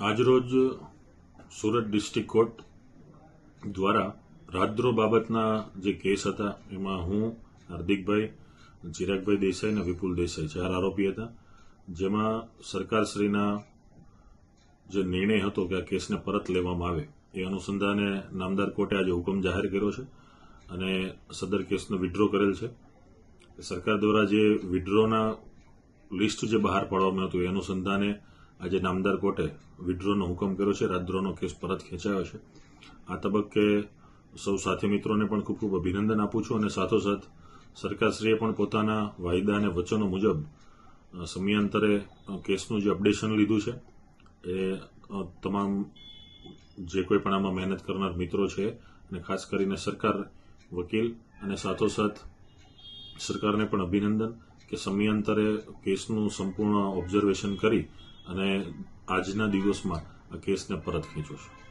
આજરોજ Surat district court દ્વારા રાજદ્રોહ બાબતના જે કેસ હતા એમાં હું, હાર્દિકભાઈ, ચિરાગભાઈ દેસાઈ અને વિપુલ દેસાઈ 4 આરોપી હતા, જેમાં સરકારશ્રીના જે નિર્ણય હતો કે આ કેસને પરત લેવામાં આવે એ અનુસંધાને નામદાર કોર્ટે આજે હુકમ જાહેર કર્યો છે અને સદર કેસનો વિડ્રો કરેલ છે. સરકાર દ્વારા જે વિડ્રોના લિસ્ટ જે બહાર પાડવામાં હતું એ અનુસંધાને આજે નામદાર કોર્ટે વિડ્રોનો હુકમ કર્યો છે. રાજદ્રોહનો કેસ પરત ખેંચાયો છે. આ તબક્કે સૌ સાથી મિત્રોને પણ ખૂબ ખૂબ અભિનંદન આપું છું અને સાથોસાથ સરકારશ્રીએ પણ પોતાના વાયદા અને વચનો મુજબ સમયાંતરે કેસનું જે અપડેશન લીધું છે એ તમામ જે કોઈ પણ આમાં મહેનત કરનાર મિત્રો છે અને ખાસ કરીને સરકાર, વકીલ અને સાથોસાથ સરકારને પણ અભિનંદન કે સમયાંતરે કેસનું સંપૂર્ણ ઓબ્ઝર્વેશન કરી અને આજના દિવસમાં આ કેસને પરત ખેંચ્યો છે.